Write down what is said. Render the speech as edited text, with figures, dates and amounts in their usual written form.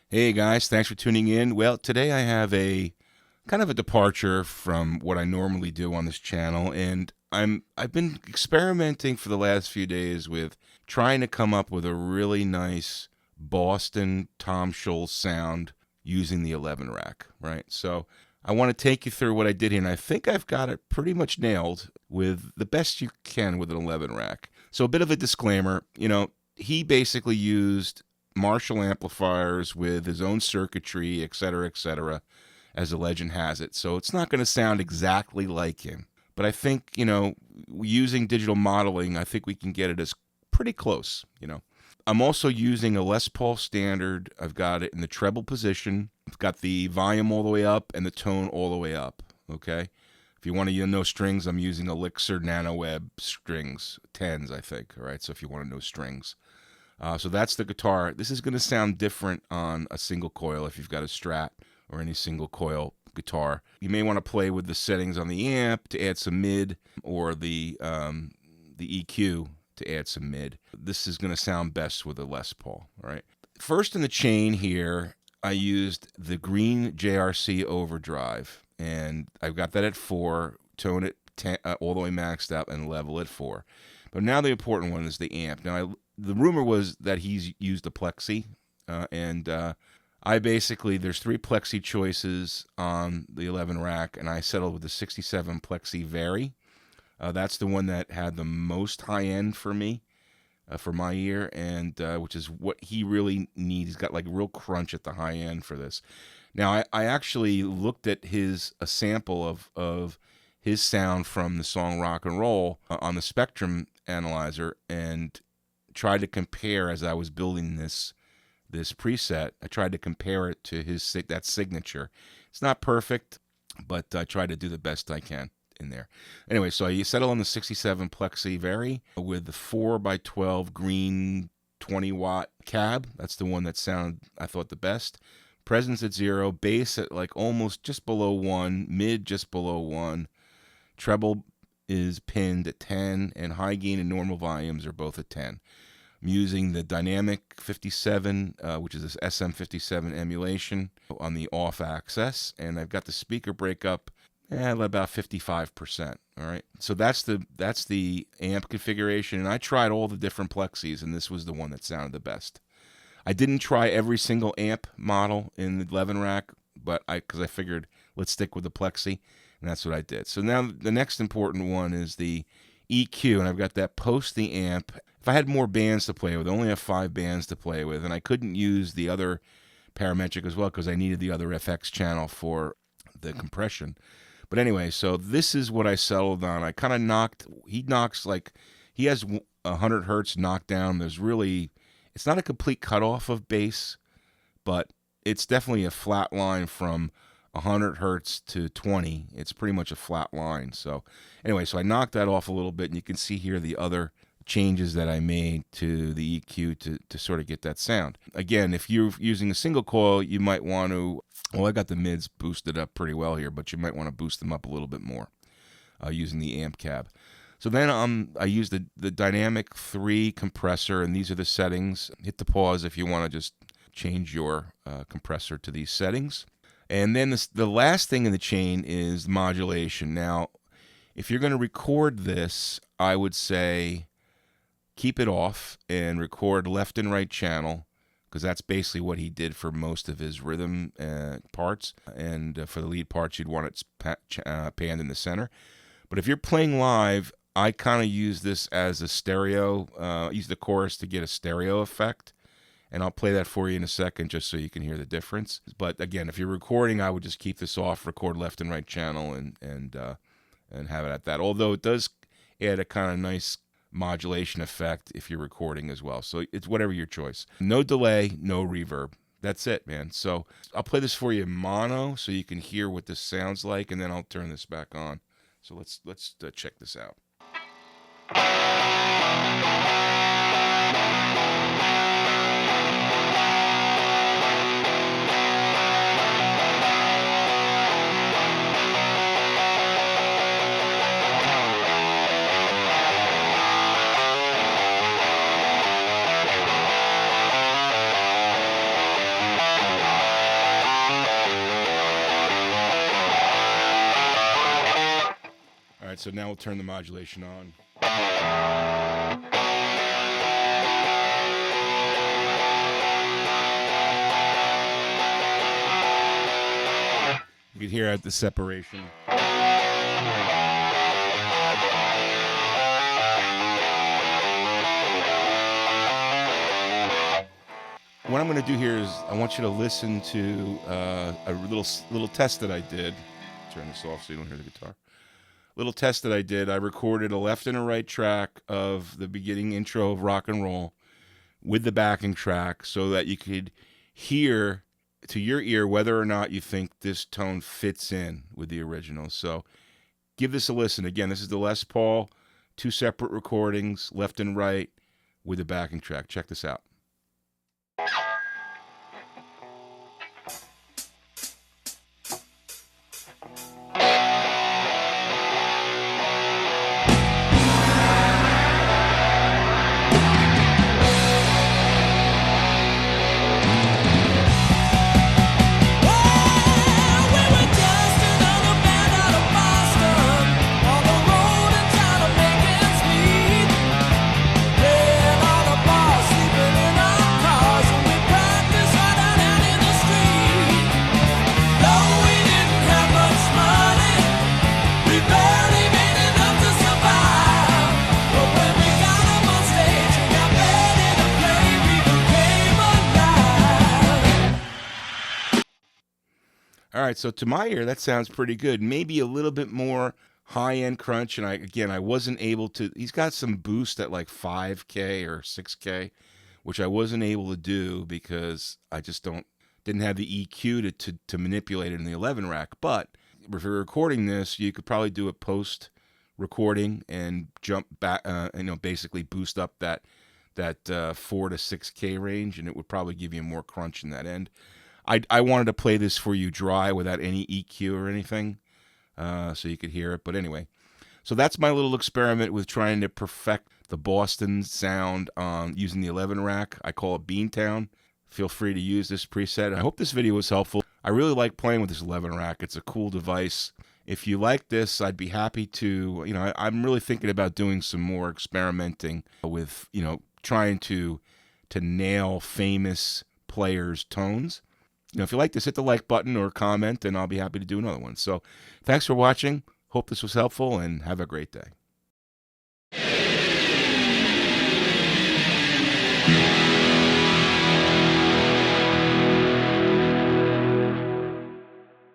Hey guys, thanks for tuning in. Well, today I have a kind of a departure from what I normally do on this channel, and I've been experimenting for the last few days with trying to come up with a really nice Boston Tom Scholz sound using the 11 rack, right? So I want to take you through what I did here, and I think I've got it pretty much nailed with the best you can with an 11 rack. So a bit of a disclaimer, he basically used Marshall amplifiers with his own circuitry, et cetera, as the legend has it. So it's not going to sound exactly like him. But I think, using digital modeling, I think we can get it as pretty close. I'm also using a Les Paul standard. I've got it in the treble position. I've got the volume all the way up and the tone all the way up, okay? If you want to know strings, I'm using Elixir NanoWeb strings, 10s, I think, all right? So if you want to know strings. So that's the guitar. This is going to sound different on a single coil if you've got a Strat or any single coil guitar. You may want to play with the settings on the amp to add some mid, or the EQ to add some mid. This is going to sound best with a Les Paul. All right. First in the chain here, I used the green JRC overdrive, and I've got that at 4, tone it 10, all the way maxed out, and level at 4. But now the important one is the amp. Now, the rumor was that he's used a plexi, and I basically, there's 3 plexi choices on the 11 rack, and I settled with the 67 plexi Vary. That's the one that had the most high end for me, for my ear, and which is what he really needs. He's got like real crunch at the high end for this. Now, I actually looked at a sample of his sound from the song Rock and Roll on the Spectrum analyzer, and tried to compare as I was building this preset. I tried to compare it to that signature. It's not perfect, but I tried to do the best I can in there. Anyway, so you settle on the 67 plexi Vary with the 4x12 green 20-watt cab. That's the one that sounded, I thought, the best. Presence at 0, bass at like almost just below 1, mid just below 1, treble is pinned at 10, and high gain and normal volumes are both at 10. I'm using the Dynamic 57, which is this SM57 emulation on the off axis, and I've got the speaker breakup at about 55%. All right, so that's the amp configuration, and I tried all the different plexis, and this was the one that sounded the best. I didn't try every single amp model in the 11 rack, but because I figured let's stick with the plexi, and that's what I did. So now the next important one is the EQ, and I've got that post the amp. If I had more bands to play with, I only have 5 bands to play with, and I couldn't use the other parametric as well because I needed the other FX channel for the compression. But anyway, so this is what I settled on. I kind of he has 100 hertz knockdown. It's not a complete cutoff of bass, but it's definitely a flat line from 100 hertz to 20. It's pretty much a flat line. So anyway, so I knocked that off a little bit, and you can see here the other changes that I made to the EQ to sort of get that sound. Again, if you're using a single coil, you might want to, I got the mids boosted up pretty well here, but you might want to boost them up a little bit more using the amp cab. So then I used the Dynamic 3 compressor, and these are the settings. Hit the pause if you want to just change your compressor to these settings. And then the last thing in the chain is modulation. Now, if you're going to record this, I would say keep it off and record left and right channel, because that's basically what he did for most of his rhythm parts. And for the lead parts, you'd want it panned in the center. But if you're playing live, I kind of use this as a stereo, use the chorus to get a stereo effect. And I'll play that for you in a second just so you can hear the difference. But again, if you're recording, I would just keep this off, record left and right channel, and have it at that. Although it does add a kind of nice modulation effect if you're recording as well. So it's whatever your choice. No delay, no reverb. That's it, man. So I'll play this for you in mono so you can hear what this sounds like, and then I'll turn this back on. So let's check this out. right, so now we'll turn the modulation on. You can hear out the separation. What I'm going to do here is I want you to listen to a little test that I did. Turn this off so you don't hear the guitar. Little test that I did. I recorded a left and a right track of the beginning intro of rock and roll with the backing track so that you could hear to your ear whether or not you think this tone fits in with the original. So give this a listen. Again, this is the Les Paul, 2 separate recordings, left and right, with the backing track. Check this out. All right, so to my ear, that sounds pretty good. Maybe a little bit more high-end crunch, and I wasn't able to. He's got some boost at like 5K or 6K, which I wasn't able to do because I just didn't have the EQ to manipulate it in the 11 rack. But if you're recording this, you could probably do a post recording and jump back, basically boost up that 4 to 6K range, and it would probably give you more crunch in that end. I wanted to play this for you dry without any EQ or anything, so you could hear it. But anyway, so that's my little experiment with trying to perfect the Boston sound using the 11 rack. I call it Beantown. Feel free to use this preset. I hope this video was helpful. I really like playing with this 11 rack. It's a cool device. If you like this, I'd be happy to, I'm really thinking about doing some more experimenting with, trying to nail famous players' tones. If you like this, hit the like button or comment, and I'll be happy to do another one. So thanks for watching. Hope this was helpful, and have a great day.